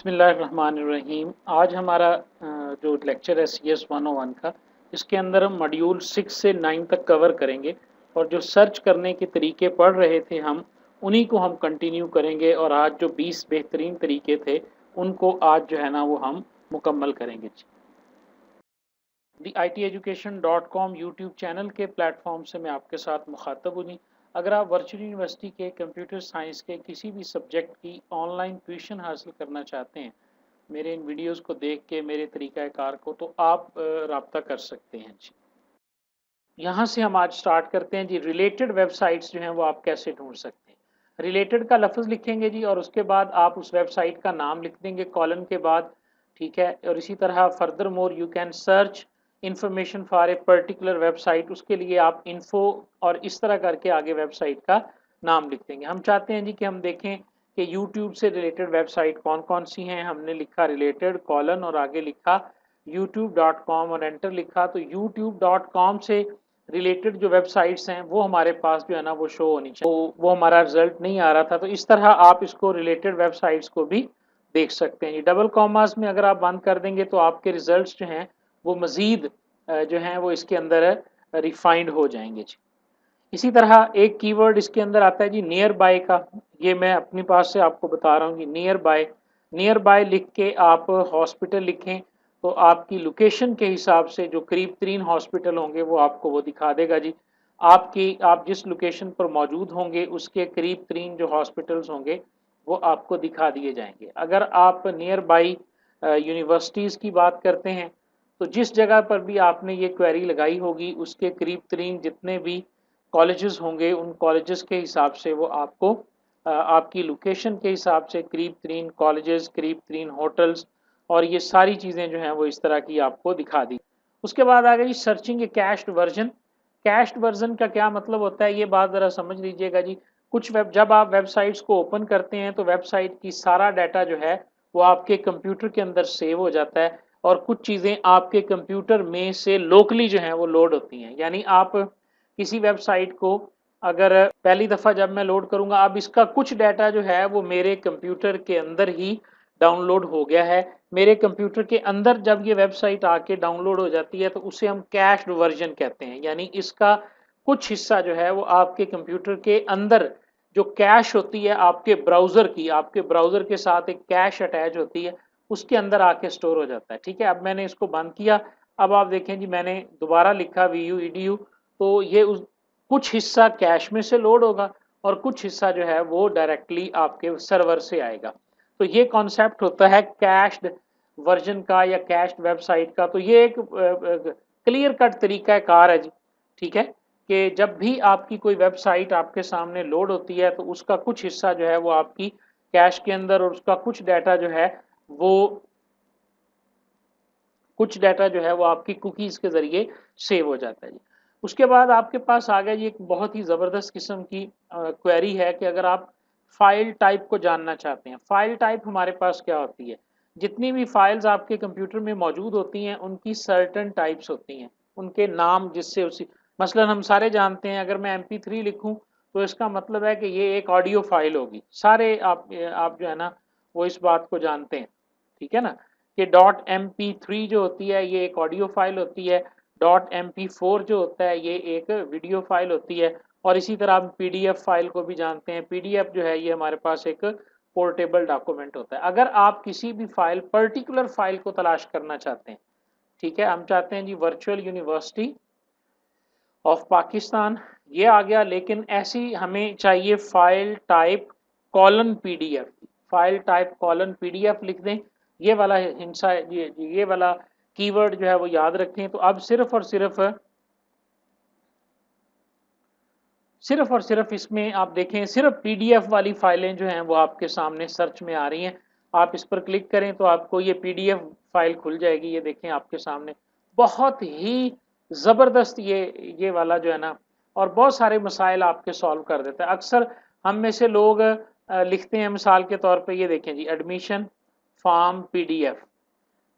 बिस्मिल्लाहिर्रहमानिर्रहीम। आज हमारा जो लेक्चर है CS 101 का, इसके अंदर हम मॉड्यूल 6 से 9 तक कवर करेंगे और जो सर्च करने के तरीके पढ़ रहे थे हम उन्हीं को हम कंटिन्यू करेंगे और आज जो 20 बेहतरीन तरीके थे उनको आज जो है ना वो हम मुकम्मल करेंगे। theITeducation.com यूट्यूब चैनल के प्लेटफॉर्म से मैं आपके साथ मुखातब हूँ। अगर आप वर्चुअल यूनिवर्सिटी के कंप्यूटर साइंस के किसी भी सब्जेक्ट की ऑनलाइन ट्यूशन हासिल करना चाहते हैं मेरे इन वीडियोस को देख के मेरे तरीक़ाकार को, तो आप राब्ता कर सकते हैं जी। यहाँ से हम आज स्टार्ट करते हैं जी। रिलेटेड वेबसाइट्स जो हैं वो आप कैसे ढूंढ सकते हैं। रिलेटेड का लफ्ज़ लिखेंगे जी और उसके बाद आप उस वेबसाइट का नाम लिख देंगे कॉलन के बाद, ठीक है। और इसी तरह further more you can search information for a particular website, उसके लिए आप इन्फो और इस तरह करके आगे वेबसाइट का नाम लिख देंगे। हम चाहते हैं जी कि हम देखें कि यूट्यूब से रिलेटेड वेबसाइट कौन कौन सी हैं। हमने लिखा रिलेटेड कॉलन और आगे लिखा youtube.com और एंटर लिखा, तो youtube.com से रिलेटेड जो वेबसाइट्स हैं वो हमारे पास जो है ना वो शो होनी चाहिए। तो वो हमारा रिजल्ट नहीं आ रहा था, तो इस तरह आप इसको रिलेटेड वेबसाइट्स को भी देख सकते हैं। डबल कॉमास में अगर आप बंद कर देंगे तो आपके रिजल्ट्स जो हैं वो मज़ीद जो हैं वो इसके अंदर रिफाइंड हो जाएंगे जी। इसी तरह एक कीवर्ड इसके अंदर आता है जी नियर बाय का। ये मैं अपने पास से आपको बता रहा हूँ जी। नियर बाय लिख के आप हॉस्पिटल लिखें तो आपकी लोकेशन के हिसाब से जो करीब तरीन हॉस्पिटल होंगे वो आपको वो दिखा देगा जी। आप जिस लोकेशन पर मौजूद होंगे उसके करीब तरीन जो हॉस्पिटल्स होंगे वो आपको दिखा दिए जाएंगे। अगर आप नियर बाई यूनिवर्सिटीज़ की बात करते हैं तो जिस जगह पर भी आपने ये क्वेरी लगाई होगी उसके करीब तरीन जितने भी कॉलेजेस होंगे उन कॉलेजेस के हिसाब से वो आपको आपकी लोकेशन के हिसाब से करीब तरीन कॉलेजेस, करीब तरीन होटल्स और ये सारी चीज़ें जो हैं वो इस तरह की आपको दिखा दी। उसके बाद आ गई सर्चिंग ए कैश्ड वर्जन। कैश्ड वर्जन का क्या मतलब होता है ये बात ज़रा समझ लीजिएगा जी। जब आप वेबसाइट्स को ओपन करते हैं तो वेबसाइट की सारा डाटा जो है वो आपके कंप्यूटर के अंदर सेव हो जाता है और कुछ चीज़ें आपके कंप्यूटर में से लोकली जो हैं वो लोड होती हैं। यानी आप किसी वेबसाइट को अगर पहली दफ़ा जब मैं लोड करूंगा, अब इसका कुछ डाटा जो है वो मेरे कंप्यूटर के अंदर ही डाउनलोड हो गया है। मेरे कंप्यूटर के अंदर जब ये वेबसाइट आके डाउनलोड हो जाती है तो उसे हम कैश्ड वर्जन कहते हैं। यानी इसका कुछ हिस्सा जो है वो आपके कंप्यूटर के अंदर जो कैश होती है आपके ब्राउज़र के साथ एक कैश अटैच होती है, उसके अंदर आके स्टोर हो जाता है। ठीक है, अब मैंने इसको बंद किया। अब आप देखें जी मैंने दोबारा लिखा VU तो ये उस कुछ हिस्सा कैश में से लोड होगा और कुछ हिस्सा जो है वो डायरेक्टली आपके सर्वर से आएगा। तो ये कॉन्सेप्ट होता है कैश्ड वर्जन का या कैश्ड वेबसाइट का। तो ये एक क्लियर कट तरीका कार है जी। ठीक है, कि जब भी आपकी कोई वेबसाइट आपके सामने लोड होती है तो उसका कुछ हिस्सा जो है वो आपकी कैश के अंदर और उसका कुछ डाटा जो है वो आपकी कुकीज़ के ज़रिए सेव हो जाता है जी। उसके बाद आपके पास आ गया जी एक बहुत ही ज़बरदस्त किस्म की क्वेरी है कि अगर आप फाइल टाइप को जानना चाहते हैं। फाइल टाइप हमारे पास क्या होती है, जितनी भी फाइल्स आपके कंप्यूटर में मौजूद होती हैं उनकी सर्टन टाइप्स होती हैं, उनके नाम जिससे उसी मसलन हम सारे जानते हैं अगर मैं MP3 लिखूं तो इसका मतलब है कि ये एक ऑडियो फाइल होगी। सारे आप जो है ना वो इस बात को जानते हैं। ठीक है ना, कि .mp3 जो होती है ये एक ऑडियो फाइल होती है, .mp4 जो होता है ये एक वीडियो फाइल होती है और इसी तरह हम PDF फाइल को भी जानते हैं। PDF जो है ये हमारे पास एक पोर्टेबल डॉक्यूमेंट होता है। अगर आप किसी भी फाइल पर्टिकुलर फाइल को तलाश करना चाहते हैं, ठीक है, हम चाहते हैं जी वर्चुअल यूनिवर्सिटी ऑफ पाकिस्तान, ये आ गया, लेकिन ऐसी हमें चाहिए file type :PDF। File type :PDF लिख दें। ये वाला हिंसा ये वाला कीवर्ड जो है वो याद रखें। तो अब सिर्फ और सिर्फ इसमें आप देखें सिर्फ PDF वाली फाइलें जो हैं वो आपके सामने सर्च में आ रही हैं। आप इस पर क्लिक करें तो आपको ये PDF फाइल खुल जाएगी। ये देखें आपके सामने बहुत ही ज़बरदस्त ये वाला जो है ना, और बहुत सारे मसाइल आपके सॉल्व कर देता है। अक्सर हम में से लोग लिखते हैं मिसाल के तौर पे, ये देखें जी एडमिशन फॉर्म PDF।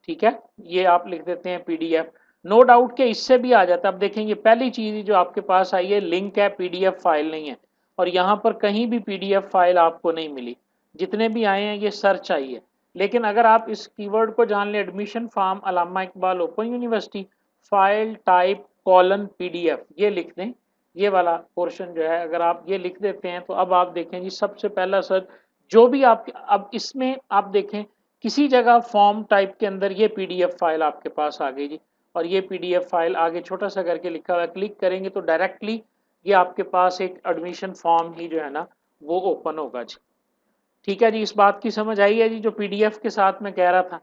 ठीक है, ये आप लिख देते हैं PDF। नो डाउट के इससे भी आ जाता है। अब देखेंगे पहली चीज़ जो आपके पास आई है लिंक है, PDF फाइल नहीं है और यहाँ पर कहीं भी PDF फाइल आपको नहीं मिली। जितने भी आए हैं ये सर्च आई है, लेकिन अगर आप इस कीवर्ड को जान लें, admission form Allama Iqbal open university, file type colon PDF, ये लिख दें। ये वाला पोर्शन जो है अगर आप ये लिख देते हैं तो अब आप देखें जी सबसे पहला सर्च जो भी आप, अब इसमें आप देखें किसी जगह फॉर्म टाइप के अंदर ये पीडीएफ फाइल आपके पास आ गई जी, और ये पीडीएफ फाइल आगे छोटा सा करके लिखा हुआ है, क्लिक करेंगे तो डायरेक्टली ये आपके पास एक एडमिशन फॉर्म ही जो है ना वो ओपन होगा जी। ठीक है जी, इस बात की समझ आई है जी जो पीडीएफ के साथ मैं कह रहा था।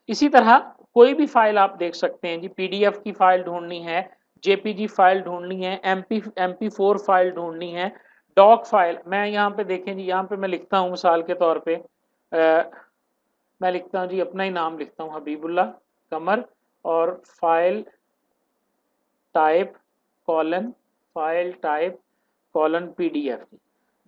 इसी तरह कोई भी फाइल आप देख सकते हैं जी, पीडीएफ की फाइल ढूंढनी है, जेपीजी फाइल ढूंढनी है, एमपी4 फाइल ढूंढनी है, डॉक फाइल, मैं यहाँ पे देखें जी, यहाँ पे मैं लिखता हूँ मिसाल के तौर पे मैं लिखता हूँ जी अपना ही नाम लिखता हूँ हबीबुल्ला कमर, और फाइल टाइप कॉलन पीडीएफ।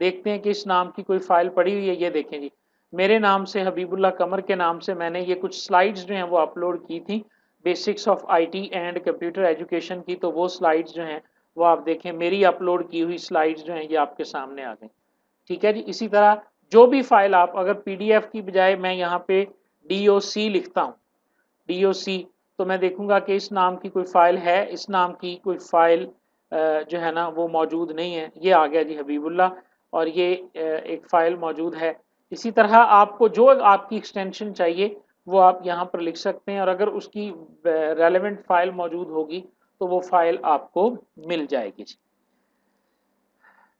देखते हैं कि इस नाम की कोई फाइल पड़ी हुई है। ये देखें जी मेरे नाम से हबीबुल्ला कमर के नाम से मैंने ये कुछ स्लाइड्स जो हैं वो अपलोड की थी, basics of IT and computer education की, तो वो स्लाइड्स जो हैं वो आप देखें मेरी अपलोड की हुई स्लाइड्स जो हैं ये आपके सामने आ गई। ठीक है जी, इसी तरह जो भी फाइल आप अगर पीडीएफ की बजाय मैं यहाँ पे डीओसी लिखता हूँ, डीओसी, तो मैं देखूंगा कि इस नाम की कोई फाइल है, इस नाम की कोई फाइल जो है ना वो मौजूद नहीं है। ये आ गया जी हबीबुल्ला, और ये एक फाइल मौजूद है। इसी तरह आपको जो आपकी एक्सटेंशन चाहिए वो आप यहाँ पर लिख सकते हैं, और अगर उसकी रेलेवेंट फाइल मौजूद होगी तो वो फाइल आपको मिल जाएगी जी।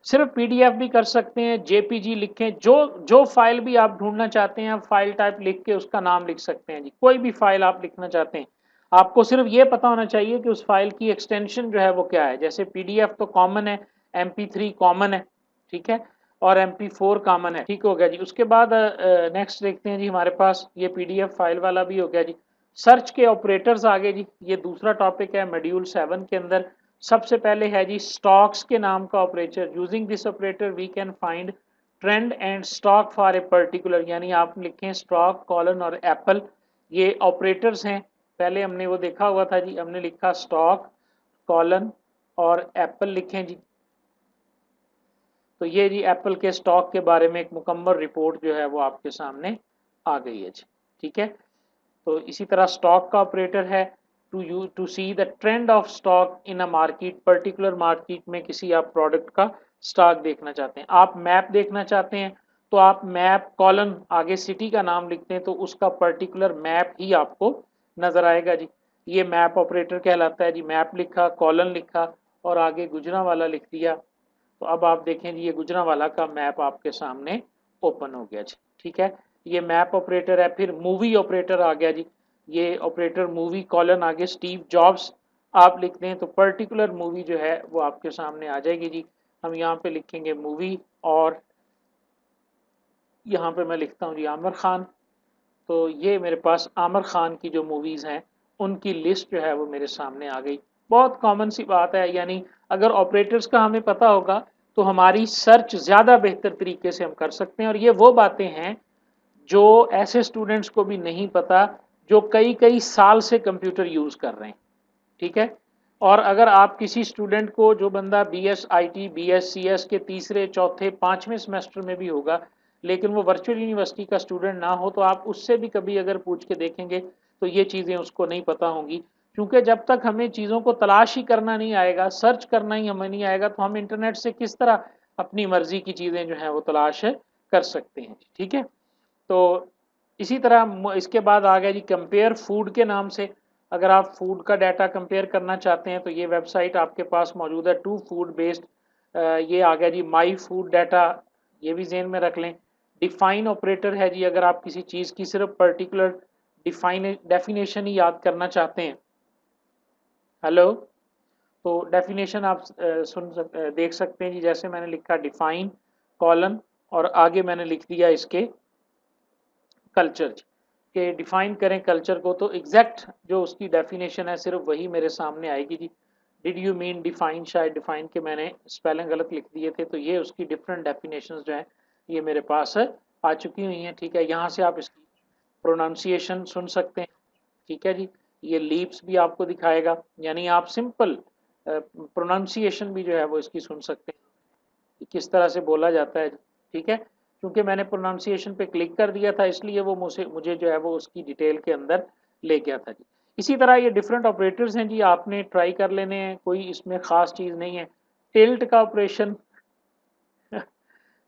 सिर्फ पीडीएफ भी कर सकते हैं, जेपीजी लिखें, जो जो फाइल भी आप ढूंढना चाहते हैं फाइल टाइप लिख के उसका नाम लिख सकते हैं जी। कोई भी फाइल आप लिखना चाहते हैं, आपको सिर्फ ये पता होना चाहिए कि उस फाइल की एक्सटेंशन जो है वो क्या है। जैसे पीडीएफ तो कॉमन है, MP3 कॉमन है, ठीक है, और MP4 कॉमन है। ठीक हो गया जी। उसके बाद नेक्स्ट देखते हैं जी, हमारे पास ये पीडीएफ फाइल वाला भी हो गया जी। सर्च के ऑपरेटर्स आ गए जी, ये दूसरा टॉपिक है मॉड्यूल 7 के अंदर। सबसे पहले है जी स्टॉक्स के नाम का operator. Using this operator we can find trend and stock for a particular, यानी आप लिखें स्टॉक कॉलन और एप्पल, ये ऑपरेटर्स हैं। पहले हमने वो देखा हुआ था जी, हमने लिखा स्टॉक कॉलन और एप्पल लिखें जी, तो ये जी एप्पल के स्टॉक के बारे में एक मुकम्मल रिपोर्ट जो है वो आपके सामने आ गई है जी। ठीक है, तो इसी तरह स्टॉक का ऑपरेटर है to see the trend of stock in a market, particular market में किसी आप प्रोडक्ट का स्टॉक देखना चाहते हैं। आप मैप देखना चाहते हैं तो आप मैप कॉलन आगे सिटी का नाम लिखते हैं तो उसका पर्टिकुलर मैप ही आपको नजर आएगा जी। ये मैप ऑपरेटर कहलाता है जी। मैप लिखा, कॉलन लिखा और आगे गुजरांवाला लिख दिया, तो अब आप देखें जी ये गुजरांवाला का मैप आपके सामने ओपन हो गया जी। ठीक है, ये मैप ऑपरेटर है। फिर मूवी ऑपरेटर आ गया जी, ये ऑपरेटर मूवी कॉलन आगे स्टीव जॉब्स आप लिखते हैं तो पर्टिकुलर मूवी जो है वो आपके सामने आ जाएगी जी। हम यहाँ पे लिखेंगे मूवी, और यहाँ पे मैं लिखता हूँ जी आमिर खान, तो ये मेरे पास आमिर खान की जो मूवीज़ हैं उनकी लिस्ट जो है वो मेरे सामने आ गई। बहुत कॉमन सी बात है, यानी अगर ऑपरेटर्स का हमें पता होगा तो हमारी सर्च ज़्यादा बेहतर तरीके से हम कर सकते हैं। और ये वो बातें हैं जो ऐसे स्टूडेंट्स को भी नहीं पता जो कई कई साल से कंप्यूटर यूज़ कर रहे हैं। ठीक है, और अगर आप किसी स्टूडेंट को, जो बंदा BS IT BScs के तीसरे चौथे पाँचवें सेमेस्टर में भी होगा लेकिन वो वर्चुअल यूनिवर्सिटी का स्टूडेंट ना हो, तो आप उससे भी कभी अगर पूछ के देखेंगे तो ये चीज़ें उसको नहीं पता होंगी। क्योंकि जब तक हमें चीज़ों को तलाश ही करना नहीं आएगा, सर्च करना ही हमें नहीं आएगा, तो हम इंटरनेट से किस तरह अपनी मर्जी की चीज़ें जो हैं वो तलाश कर सकते हैं। ठीक है, तो इसी तरह इसके बाद आ गया जी कंपेयर फूड के नाम से। अगर आप फूड का डाटा कंपेयर करना चाहते हैं तो ये वेबसाइट आपके पास मौजूद है, टू फूड बेस्ड। ये आ गया जी माई फूड डाटा, ये भी जेन में रख लें। डिफाइन ऑपरेटर है जी, अगर आप किसी चीज़ की सिर्फ पर्टिकुलर डेफिनेशन ही याद करना चाहते हैं। हेलो, तो डेफिनेशन आप देख सकते हैं जी, जैसे मैंने लिखा डिफाइन कॉलन और आगे मैंने लिख दिया इसके कल्चर के, डिफाइन करें कल्चर को, तो एग्जैक्ट जो उसकी डेफिनेशन है सिर्फ वही मेरे सामने आएगी जी। डिड यू मीन डिफाइन, शायद डिफाइन के मैंने स्पेलिंग गलत लिख दिए थे, तो ये उसकी डिफरेंट डेफिनेशंस जो है ये मेरे पास आ चुकी हुई हैं। ठीक है, यहाँ से आप इसकी प्रोनाउंसिएशन सुन सकते हैं। ठीक है जी, ये लीप्स भी आपको दिखाएगा, यानी आप सिंपल प्रोनाउंसिएशन भी जो है वो इसकी सुन सकते हैं कि किस तरह से बोला जाता है। ठीक है, क्योंकि मैंने प्रोनाउंसिएशन पे क्लिक कर दिया था, इसलिए वो मुझे जो है वो उसकी डिटेल के अंदर ले गया था जी। इसी तरह ये डिफरेंट ऑपरेटर्स हैं जी, आपने ट्राई कर लेने हैं, कोई इसमें ख़ास चीज़ नहीं है। टिल्ट का ऑपरेशन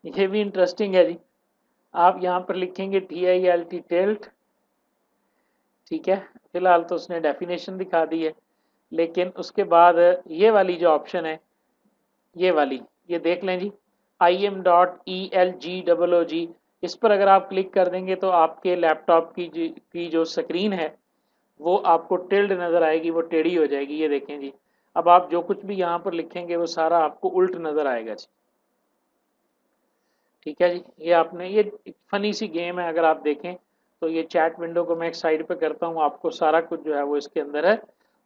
ये भी इंटरेस्टिंग है जी। आप यहाँ पर लिखेंगे TILT टिल्ट, ठीक है। फिलहाल तो उसने डेफिनेशन दिखा दी है, लेकिन उसके बाद ये वाली जो ऑप्शन है, ये वाली, ये देख लें जी, IM.ELGOOG, इस पर अगर आप क्लिक कर देंगे तो आपके लैपटॉप की जो स्क्रीन है वो आपको टिल्ड नज़र आएगी, वो टेढ़ी हो जाएगी। ये देखें जी, अब आप जो कुछ भी यहाँ पर लिखेंगे वो सारा आपको उल्ट नज़र आएगा जी। ठीक है जी, ये फनी सी गेम है। अगर आप देखें तो ये चैट विंडो को मैं एक साइड पे करता हूँ, आपको सारा कुछ जो है वो इसके अंदर है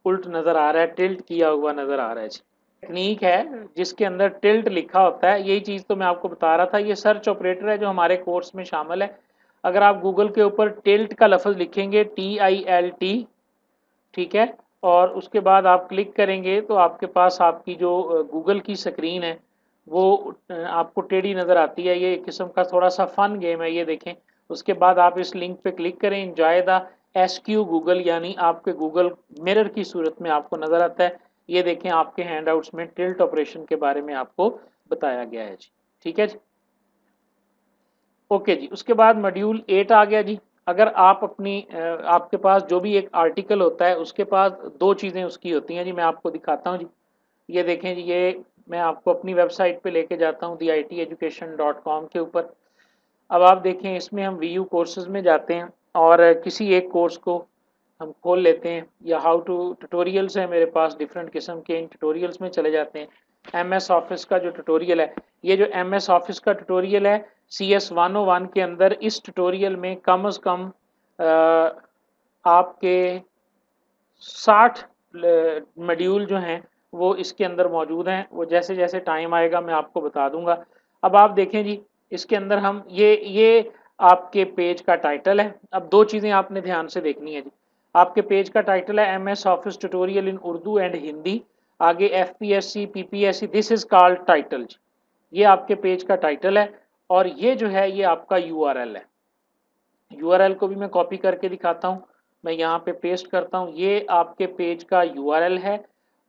उल्ट नज़र आ रहा है, टिल्ट किया हुआ नज़र आ रहा है जी। टेक्निक है जिसके अंदर टिल्ट लिखा होता है, यही चीज़ तो मैं आपको बता रहा था। ये सर्च ऑपरेटर है जो हमारे कोर्स में शामिल है। अगर आप गूगल के ऊपर टिल्ट का लफ्ज़ लिखेंगे TILT, ठीक है, और उसके बाद आप क्लिक करेंगे तो आपके पास आपकी जो गूगल की स्क्रीन है वो आपको टेढ़ी नज़र आती है। ये एक किस्म का थोड़ा सा फन गेम है, ये देखें। उसके बाद आप इस लिंक पे क्लिक करें, एंजॉय द SQ गूगल, यानी आपके गूगल मिरर की सूरत में आपको नज़र आता है। ये देखें, आपके हैंडआउट्स में टिल्ट ऑपरेशन के बारे में आपको बताया गया है जी। ठीक है जी, ओके जी। उसके बाद मॉड्यूल 8 आ गया जी। अगर आप आपके पास जो भी एक आर्टिकल होता है उसके पास दो चीज़ें उसकी होती हैं जी, मैं आपको दिखाता हूँ जी। ये देखें जी, ये मैं आपको अपनी वेबसाइट पे लेके जाता हूँ theiteducation.com के ऊपर। अब आप देखें, इसमें हम VU कोर्सेज में जाते हैं और किसी एक कोर्स को हम खोल लेते हैं, या हाउ टू ट्यूटोरियल्स है मेरे पास डिफरेंट किस्म के, इन ट्यूटोरियल्स में चले जाते हैं। MS ऑफिस का जो ट्यूटोरियल है, ये जो MS ऑफिस का ट्यूटोरियल है CS 101 के अंदर, इस ट्यूटोरियल में कम से कम आपके 60 मॉड्यूल जो हैं वो इसके अंदर मौजूद हैं। वो जैसे जैसे टाइम आएगा मैं आपको बता दूंगा। अब आप देखें जी, इसके अंदर हम ये आपके पेज का टाइटल है। अब दो चीज़ें आपने ध्यान से देखनी है जी। आपके पेज का टाइटल है MS office tutorial in Urdu and Hindi, आगे FPSC PPSC, this is called title जी। ये आपके पेज का टाइटल है, और ये जो है ये आपका URL है। URL को भी मैं कॉपी करके दिखाता हूँ, मैं यहाँ पे पेस्ट करता हूँ। ये आपके पेज का URL है,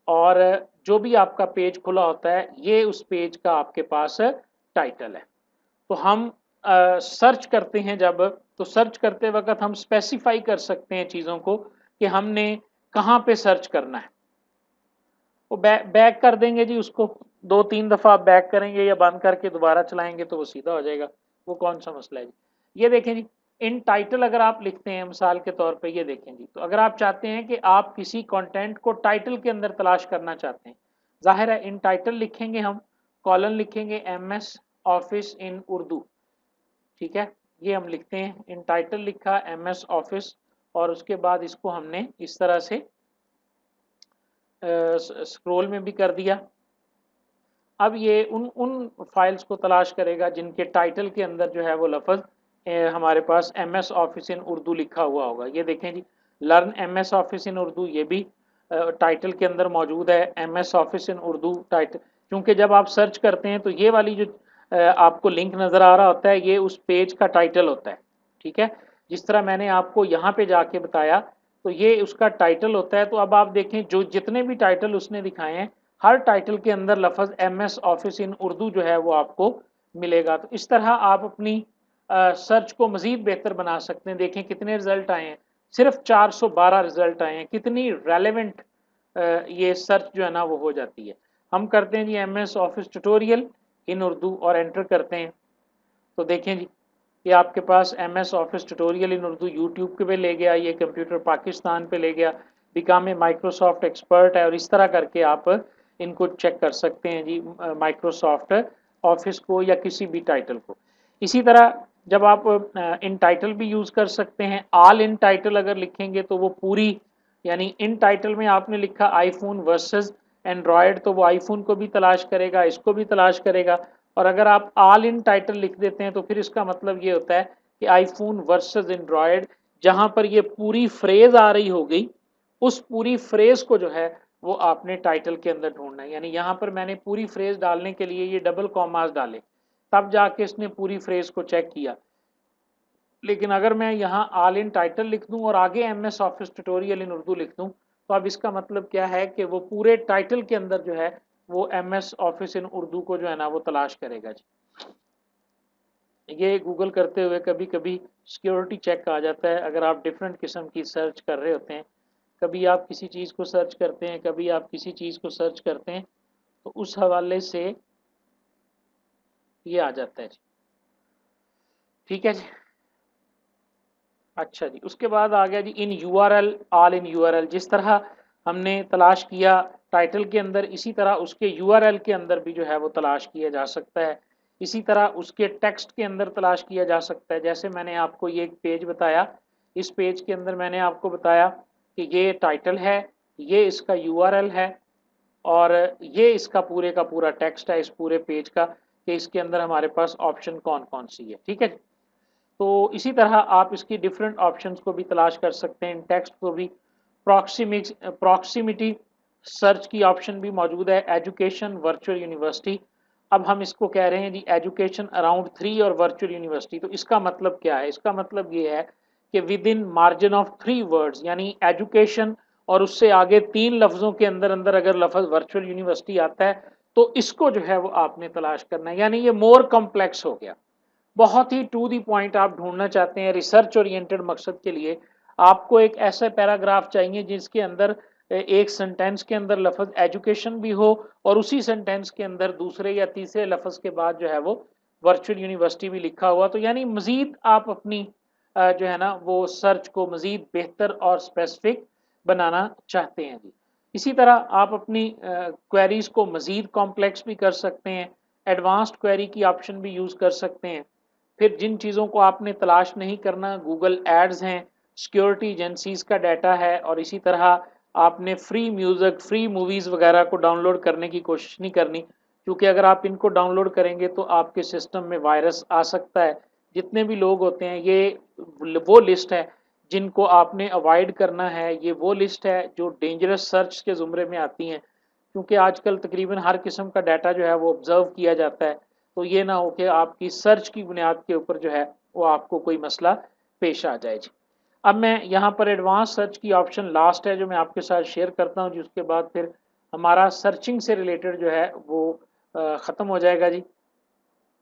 और जो भी आपका पेज खुला होता है ये उस पेज का आपके पास टाइटल है। तो हम सर्च करते हैं जब, तो सर्च करते वक्त हम स्पेसिफाई कर सकते हैं चीज़ों को कि हमने कहाँ पे सर्च करना है। वो बैक कर देंगे जी उसको, 2-3 दफ़ा आप बैक करेंगे या बंद करके दोबारा चलाएंगे तो वो सीधा हो जाएगा। वो कौन सा मसला है जी। ये देखें जी, इन टाइटल अगर आप लिखते हैं मिसाल के तौर पे, ये देखें जी, तो अगर आप चाहते हैं कि आप किसी कंटेंट को टाइटल के अंदर तलाश करना चाहते हैं, जाहिर है इन टाइटल लिखेंगे हम, कॉलन लिखेंगे MS ऑफिस इन उर्दू, ठीक है। ये हम लिखते हैं, इन टाइटल लिखा MS ऑफिस, और उसके बाद इसको हमने इस तरह से स्क्रॉल में भी कर दिया। अब ये उन उन फाइल्स को तलाश करेगा जिनके टाइटल के अंदर जो है वो लफ्ज़ हमारे पास MS ऑफिस इन उर्दू लिखा हुआ होगा। ये देखें जी, learn MS office in Urdu, ये भी टाइटल के अंदर मौजूद है, MS office in Urdu title. क्योंकि जब आप सर्च करते हैं तो ये वाली जो आपको लिंक नज़र आ रहा होता है, ये उस पेज का टाइटल होता है, ठीक है। जिस तरह मैंने आपको यहाँ पे जाके बताया, तो ये उसका टाइटल होता है। तो अब आप देखें, जो जितने भी टाइटल उसने दिखाए हैं, हर टाइटल के अंदर लफ्ज़ MS ऑफिस इन उर्दू जो है वो आपको मिलेगा। तो इस तरह आप अपनी सर्च को मज़ीद बेहतर बना सकते हैं। देखें कितने रिजल्ट आए हैं, सिर्फ 412 रिजल्ट आए हैं। कितनी रेलेवेंट ये सर्च जो है ना वो हो जाती है। हम करते हैं जी MS office tutorial in Urdu और एंटर करते हैं, तो देखें जी, ये आपके पास MS office tutorial in Urdu YouTube के पे ले गया, ये कंप्यूटर पाकिस्तान पे ले गया, बिकाम ए माइक्रोसॉफ्ट एक्सपर्ट है, और इस तरह करके आप इनको चेक कर सकते हैं जी, माइक्रोसॉफ्ट ऑफिस को या किसी भी टाइटल को। इसी तरह जब आप इन टाइटल भी यूज़ कर सकते हैं, ऑल इन टाइटल अगर लिखेंगे तो वो पूरी, यानी इन टाइटल में आपने लिखा आईफोन वर्सेस एंड्रॉयड, तो वो आईफोन को भी तलाश करेगा, इसको भी तलाश करेगा। और अगर आप ऑल इन टाइटल लिख देते हैं तो फिर इसका मतलब ये होता है कि आईफोन वर्सेस एंड्रॉयड, जहां पर ये पूरी फ्रेज आ रही होगी, उस पूरी फ्रेज को जो है वो आपने टाइटल के अंदर ढूंढना है। यानी यहाँ पर मैंने पूरी फ्रेज डालने के लिए ये डबल कॉमास डाले, तब जाके इसने पूरी फ्रेज को चेक किया। लेकिन अगर मैं यहाँ ऑल इन टाइटल लिख दूं और आगे MS office tutorial in Urdu लिख दूं, तो अब इसका मतलब क्या है कि वो पूरे टाइटल के अंदर जो है वो MS ऑफिस इन उर्दू को जो है ना वो तलाश करेगा जी। ये गूगल करते हुए कभी कभी सिक्योरिटी चेक आ जाता है। अगर आप डिफरेंट किस्म की सर्च कर रहे होते हैं, कभी आप किसी चीज़ को सर्च करते हैं, कभी आप किसी चीज़ को सर्च करते हैं, तो उस हवाले से ये आ जाता है जी। ठीक है जी। अच्छा जी, उसके बाद आ गया जी इन URL, ऑल इन URL। जिस तरह हमने तलाश किया टाइटल के अंदर, इसी तरह उसके URL के अंदर भी जो है वो तलाश किया जा सकता है। इसी तरह उसके टेक्स्ट के अंदर तलाश किया जा सकता है। जैसे मैंने आपको ये एक पेज बताया, इस पेज के अंदर मैंने आपको बताया कि ये टाइटल है, ये इसका URL है और ये इसका पूरे का पूरा टेक्स्ट है इस पूरे पेज का, कि इसके अंदर हमारे पास ऑप्शन कौन कौन सी है। ठीक है। तो इसी तरह आप इसकी डिफरेंट ऑप्शंस को भी तलाश कर सकते हैं, टेक्स्ट को भी। प्रॉक्सिमिटी सर्च की ऑप्शन भी मौजूद है। Education, virtual university. अब हम इसको कह रहे हैं जी एजुकेशन अराउंड 3 और वर्चुअल यूनिवर्सिटी। तो इसका मतलब क्या है? इसका मतलब ये है कि with in margin of 3 words, यानी एजुकेशन और उससे आगे 3 लफ्जों के अंदर अंदर अगर लफ्ज वर्चुअल यूनिवर्सिटी आता है, तो इसको जो है वो आपने तलाश करना है। यानी ये मोर कॉम्प्लेक्स हो गया, बहुत ही टू दी पॉइंट आप ढूंढना चाहते हैं। रिसर्च ओरिएंटेड मकसद के लिए आपको एक ऐसा पैराग्राफ चाहिए जिसके अंदर एक सेंटेंस के अंदर लफ्ज एजुकेशन भी हो और उसी सेंटेंस के अंदर दूसरे या तीसरे लफ्ज के बाद जो है वो वर्चुअल यूनिवर्सिटी भी लिखा हुआ। तो यानी मजीद आप अपनी जो है ना वो सर्च को मजीद बेहतर और स्पेसिफिक बनाना चाहते हैं जी। इसी तरह आप अपनी क्वेरीज को मजीद कॉम्प्लेक्स भी कर सकते हैं, एडवांस्ड क्वेरी की ऑप्शन भी यूज़ कर सकते हैं। फिर जिन चीज़ों को आपने तलाश नहीं करना, गूगल एड्स हैं, सिक्योरिटी एजेंसीज का डाटा है, और इसी तरह आपने फ्री म्यूज़िक, फ्री मूवीज़ वगैरह को डाउनलोड करने की कोशिश नहीं करनी, क्योंकि अगर आप इनको डाउनलोड करेंगे तो आपके सिस्टम में वायरस आ सकता है। जितने भी लोग होते हैं, ये वो लिस्ट है जिनको आपने अवॉइड करना है। ये वो लिस्ट है जो डेंजरस सर्च के ज़ुमरे में आती हैं, क्योंकि आजकल तकरीबन हर किस्म का डाटा जो है वो ऑब्जर्व किया जाता है। तो ये ना हो कि आपकी सर्च की बुनियाद के ऊपर जो है वो आपको कोई मसला पेश आ जाए जी। अब मैं यहाँ पर एडवांस सर्च की ऑप्शन लास्ट है जो मैं आपके साथ शेयर करता हूँ, जिसके बाद फिर हमारा सर्चिंग से रिलेटेड जो है वो ख़त्म हो जाएगा जी।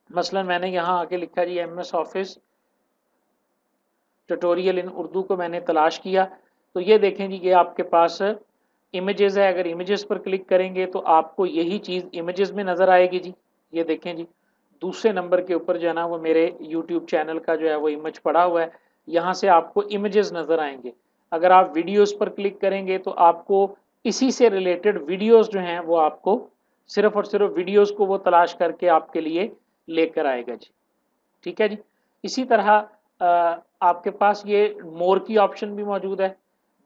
मसलन मैंने यहाँ आके लिखा जी MS office tutorial in Urdu को मैंने तलाश किया, तो ये देखें जी ये आपके पास इमेजेस है। अगर इमेजेस पर क्लिक करेंगे तो आपको यही चीज़ इमेजेस में नज़र आएगी जी। ये देखें जी, दूसरे नंबर के ऊपर जो है ना वो मेरे यूट्यूब चैनल का जो है वो इमेज पड़ा हुआ है। यहाँ से आपको इमेजेस नज़र आएंगे। अगर आप वीडियोस पर क्लिक करेंगे तो आपको इसी से रिलेटेड वीडियोस जो हैं वो आपको सिर्फ और सिर्फ वीडियोस को वो तलाश करके आपके लिए लेकर आएगा जी। ठीक है जी। इसी तरह आपके पास ये मोर की ऑप्शन भी मौजूद है।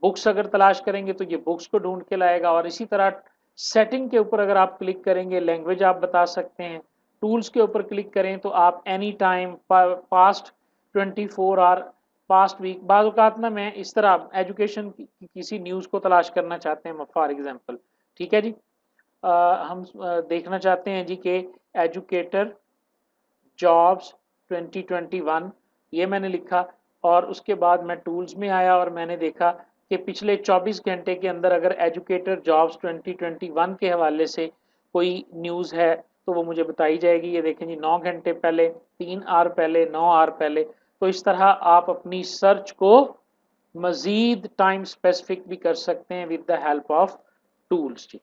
बुक्स अगर तलाश करेंगे तो ये बुक्स को ढूंढ के लाएगा, और इसी तरह सेटिंग के ऊपर अगर आप क्लिक करेंगे, लैंग्वेज आप बता सकते हैं। टूल्स के ऊपर क्लिक करें तो आप any time, past 24 hour, past week, बाज़ औक़ात ना मैं इस तरह एजुकेशन की किसी न्यूज़ को तलाश करना चाहते हैं फॉर एग्जांपल। ठीक है जी। हम देखना चाहते हैं जी कि एजुकेटर जॉब्स 2021, ये मैंने लिखा, और उसके बाद मैं टूल्स में आया और मैंने देखा कि पिछले 24 घंटे के अंदर अगर एजुकेटर जॉब्स 2021 के हवाले से कोई न्यूज़ है तो वो मुझे बताई जाएगी। ये देखें जी, 9 घंटे पहले, 3 आवर पहले, 9 आवर पहले। तो इस तरह आप अपनी सर्च को मज़ीद टाइम स्पेसिफिक भी कर सकते हैं with the help of tools ji.